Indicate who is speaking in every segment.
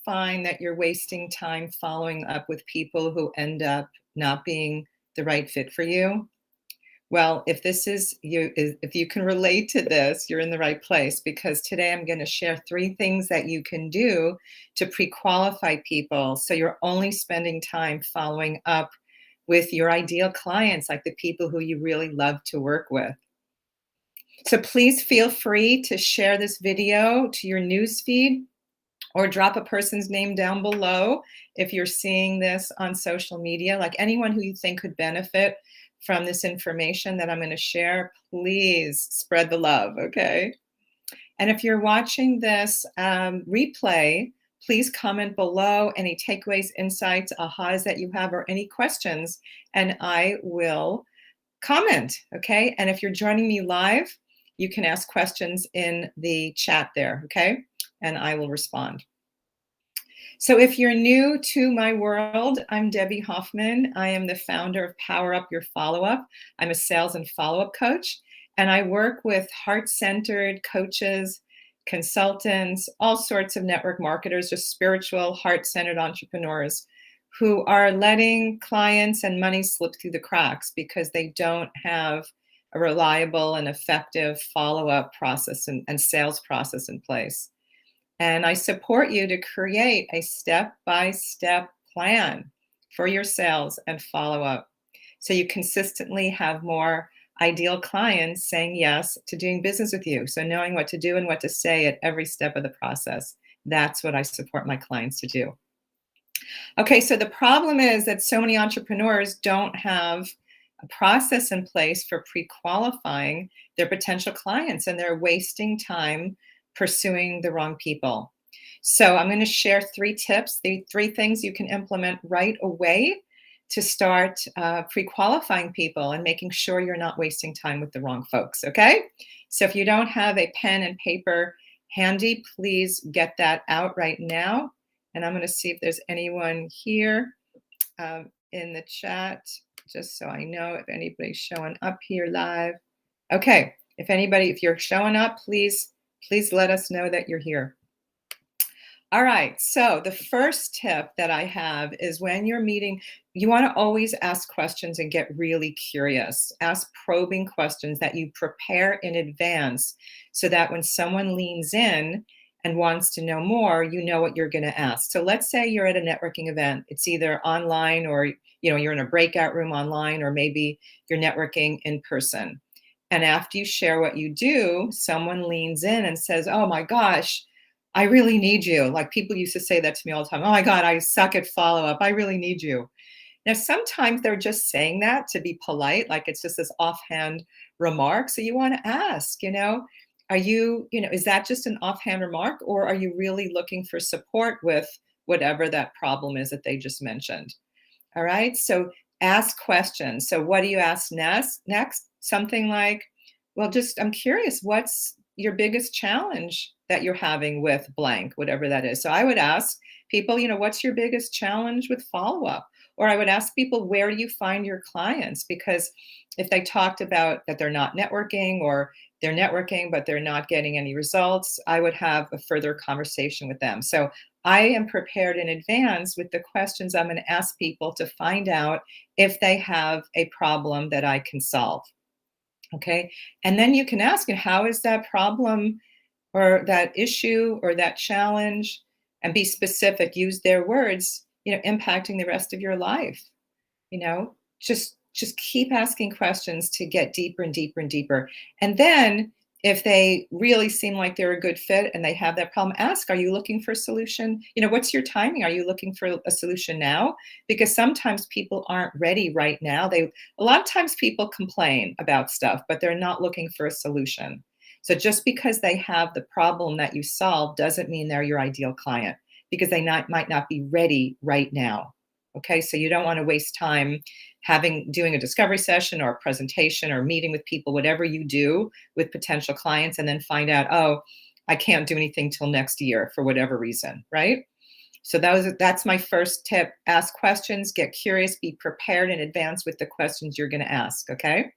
Speaker 1: find that you're wasting time following up with people who end up not being the right fit for you? Well, if this is you, if you can relate to this, you're in the right place because today I'm going to share 3 things that you can do to pre-qualify people so you're only spending time following up with your ideal clients, like the people who you really love to work with. So please feel free to share this video to your newsfeed or drop a person's name down below if you're seeing this on social media. Like anyone who you think could benefit from this information that I'm going to share, please spread the love, okay? And if you're watching this replay, please comment below any takeaways, insights, ahas that you have, or any questions, and I will comment, okay? And if you're joining me live, you can ask questions in the chat there, okay? And I will respond. So if you're new to my world, I'm Debbie Hoffman. I am the founder of Power Up Your Follow-Up. I'm a sales and follow-up coach, and I work with heart-centered coaches, consultants, all sorts of network marketers, just spiritual, heart-centered entrepreneurs who are letting clients and money slip through the cracks because they don't have a reliable and effective follow-up process and sales process in place. And I support you to create a step-by-step plan for your sales and follow-up so you consistently have more ideal clients saying yes to doing business with you. So knowing what to do and what to say at every step of the process. That's what I support my clients to do. Okay, so the problem is that so many entrepreneurs don't have a process in place for pre-qualifying their potential clients, and they're wasting time pursuing the wrong people. So I'm going to share 3 tips, the 3 things you can implement right away to start pre-qualifying people and making sure you're not wasting time with the wrong folks, okay? So if you don't have a pen and paper handy, please get that out right now. And I'm going to see if there's anyone here in the chat, just so I know if anybody's showing up here live. Okay, if you're showing up, please let us know that you're here. All right, so the first tip that I have is when you're meeting, you want to always ask questions and get really curious. Ask probing questions that you prepare in advance so that when someone leans in and wants to know more, you know what you're going to ask. So let's say you're at a networking event. It's either online or you're in a breakout room online, or maybe you're networking in person. And after you share what you do, someone leans in and says, "Oh my gosh, I really need you." Like people used to say that to me all the time. "Oh my God, I suck at follow-up. I really need you." Now, sometimes they're just saying that to be polite, like it's just this offhand remark. So you want to ask, are you, is that just an offhand remark, or are you really looking for support with whatever that problem is that they just mentioned? All right. So ask questions. So what do you ask next? Something like, well, I'm curious, what's your biggest challenge that you're having with blank, whatever that is. So I would ask people, what's your biggest challenge with follow-up? Or I would ask people, where do you find your clients? Because if they talked about that they're not networking, or they're networking, but they're not getting any results, I would have a further conversation with them. So I am prepared in advance with the questions I'm going to ask people to find out if they have a problem that I can solve. Okay. And then you can ask, how is that problem or that issue or that challenge, and be specific, use their words, impacting the rest of your life. Just keep asking questions to get deeper and deeper and deeper. And then if they really seem like they're a good fit and they have that problem, ask, are you looking for a solution? What's your timing? Are you looking for a solution now? Because sometimes people aren't ready right now. A lot of times people complain about stuff, but they're not looking for a solution. So just because they have the problem that you solve doesn't mean they're your ideal client, because they might not be ready right now. Okay, so you don't want to waste time doing a discovery session or a presentation or meeting with people, whatever you do with potential clients, and then find out, oh, I can't do anything till next year for whatever reason, right? So that's my first tip. Ask questions, get curious, be prepared in advance with the questions you're going to ask, okay?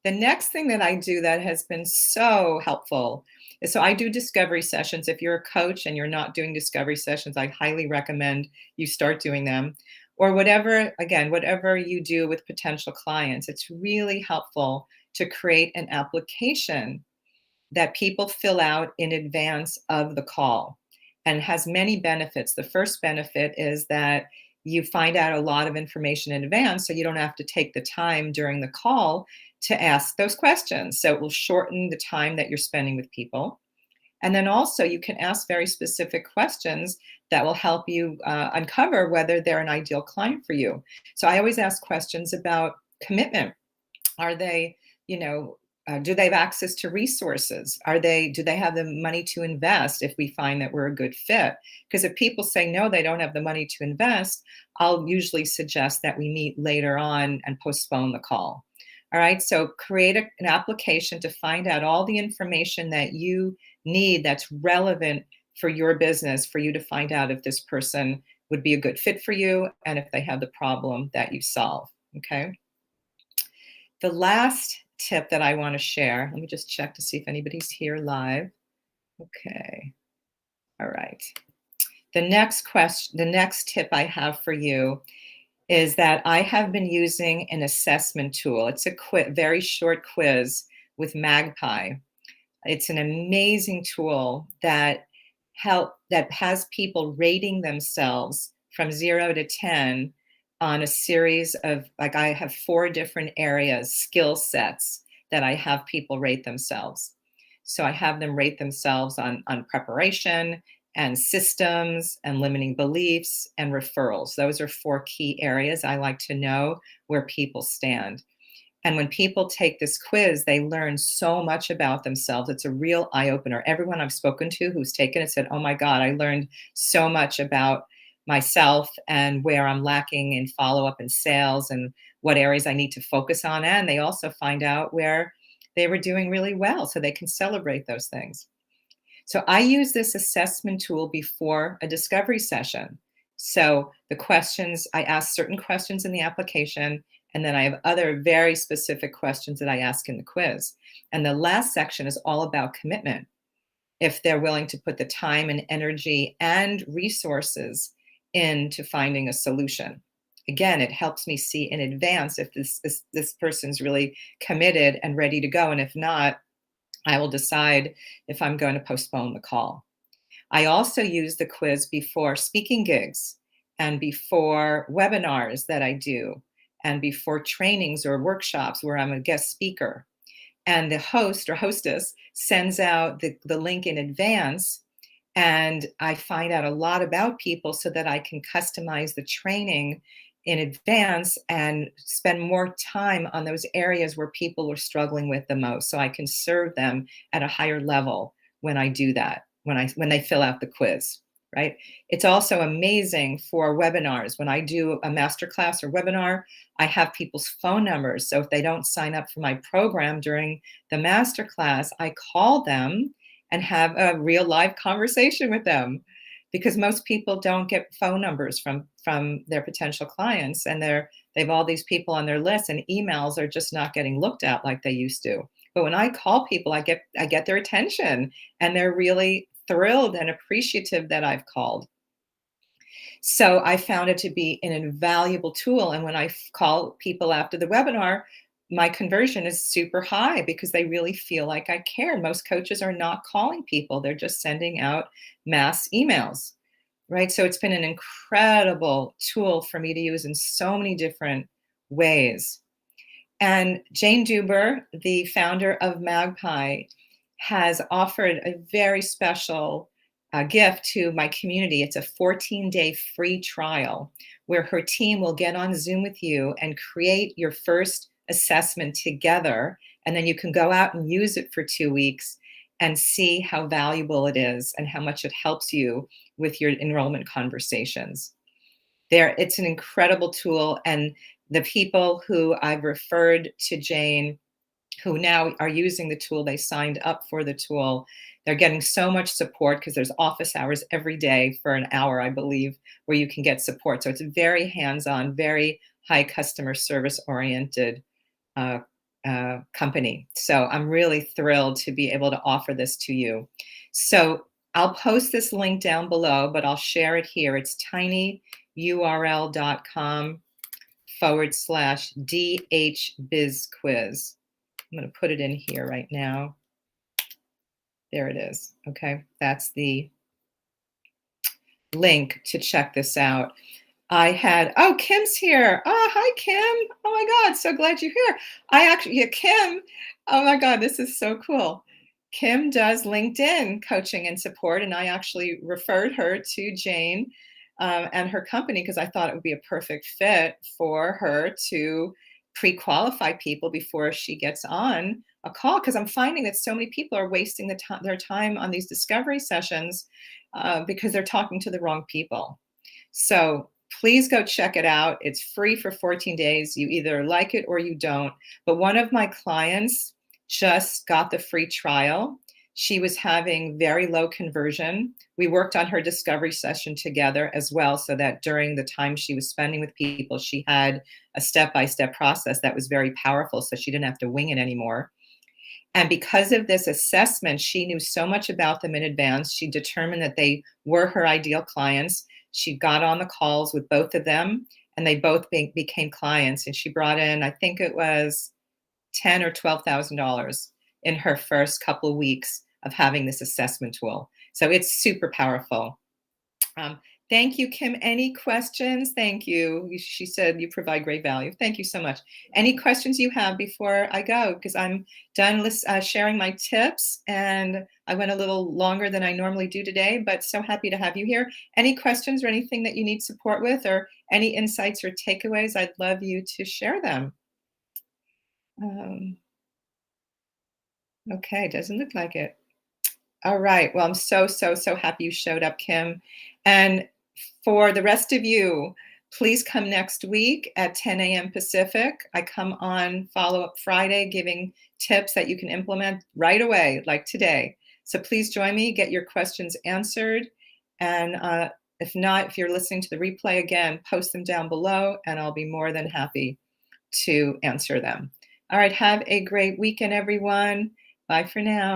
Speaker 1: The next thing that I do that has been so helpful So I do discovery sessions. If you're a coach and you're not doing discovery sessions, I highly recommend you start doing them. Or whatever, again, whatever you do with potential clients, it's really helpful to create an application that people fill out in advance of the call and has many benefits. The first benefit is that you find out a lot of information in advance, so you don't have to take the time during the call to ask those questions. So it will shorten the time that you're spending with people. And then also, you can ask very specific questions that will help you uncover whether they're an ideal client for you. So I always ask questions about commitment. Are they, you know, do they have access to resources? Do they have the money to invest if we find that we're a good fit? Because if people say no, they don't have the money to invest, I'll usually suggest that we meet later on and postpone the call. All right, so create an application to find out all the information that you need that's relevant for your business, for you to find out if this person would be a good fit for you and if they have the problem that you solve. Okay. The last tip that I want to share, let me just check to see if anybody's here live. Okay. All right. The next tip I have for you is that I have been using an assessment tool. It's a very short quiz with Magpie. It's an amazing tool that has people rating themselves from 0 to 10 on a series of, like, I have 4 different areas, skill sets that I have people rate themselves. So I have them rate themselves on preparation and systems and limiting beliefs and referrals. Those are 4 key areas I like to know where people stand. And when people take this quiz, they learn so much about themselves. It's a real eye opener. Everyone I've spoken to who's taken it said, "Oh my God, I learned so much about myself and where I'm lacking in follow up and sales and what areas I need to focus on." And they also find out where they were doing really well so they can celebrate those things. So I use this assessment tool before a discovery session. So I ask certain questions in the application, and then I have other very specific questions that I ask in the quiz. And the last section is all about commitment. If they're willing to put the time and energy and resources into finding a solution. Again, it helps me see in advance if this person's really committed and ready to go. And if not, I will decide if I'm going to postpone the call. I also use the quiz before speaking gigs and before webinars that I do and before trainings or workshops where I'm a guest speaker. And the host or hostess sends out the link in advance, and I find out a lot about people so that I can customize the training in advance and spend more time on those areas where people are struggling with the most, so I can serve them at a higher level when I do that, when they fill out the quiz, right? It's also amazing for webinars. When I do a masterclass or webinar, I have people's phone numbers. So if they don't sign up for my program during the masterclass, I call them and have a real live conversation with them, because most people don't get phone numbers from their potential clients, and they've all these people on their list, and emails are just not getting looked at like they used to. But when I call people, I get their attention, and they're really thrilled and appreciative that I've called. So I found it to be an invaluable tool. And when I call people after the webinar, my conversion is super high because they really feel like I care. Most coaches are not calling people, they're just sending out mass emails, right? So it's been an incredible tool for me to use in so many different ways. And Jane Duber, the founder of Magpie, has offered a very special gift to my community. It's a 14-day free trial where her team will get on Zoom with you and create your first assessment together. And then you can go out and use it for 2 weeks and see how valuable it is and how much it helps you with your enrollment conversations. It's an incredible tool. And the people who I've referred to Jane, who now are using the tool, they signed up for the tool. They're getting so much support because there's office hours every day for an hour, I believe, where you can get support. So it's very hands-on, very high customer service oriented company. So I'm really thrilled to be able to offer this to you. So I'll post this link down below, but I'll share it here. It's tinyurl.com/DHBizQuiz. I'm going to put it in here right now. There it is. Okay, that's the link to check this out. Oh, Kim's here. Oh, hi, Kim. Oh my God, so glad you're here. Yeah, Kim. Oh my God, this is so cool. Kim does LinkedIn coaching and support, and I actually referred her to Jane and her company because I thought it would be a perfect fit for her to pre-qualify people before she gets on a call. Because I'm finding that so many people are wasting their time on these discovery sessions because they're talking to the wrong people. So please go check it out. It's free for 14 days. You either like it or you don't. But one of my clients just got the free trial. She was having very low conversion. We worked on her discovery session together as well, so that during the time she was spending with people, she had a step-by-step process that was very powerful, so she didn't have to wing it anymore. And because of this assessment, she knew so much about them in advance. She determined that they were her ideal clients. She got on the calls with both of them, and they both became clients. And she brought in, I think it was $10,000 or $12,000 in her first couple of weeks of having this assessment tool. So it's super powerful. Thank you, Kim. Any questions? Thank you. She said you provide great value. Thank you so much. Any questions you have before I go? Because I'm done sharing my tips, and I went a little longer than I normally do today, but so happy to have you here. Any questions or anything that you need support with, or any insights or takeaways? I'd love you to share them. Okay, doesn't look like it. All right. Well, I'm so, so, so happy you showed up, Kim. And for the rest of you, please come next week at 10 a.m. Pacific. I come on Follow-Up Friday giving tips that you can implement right away, like today. So please join me, get your questions answered. And if not, if you're listening to the replay again, post them down below, and I'll be more than happy to answer them. All right. Have a great weekend, everyone. Bye for now.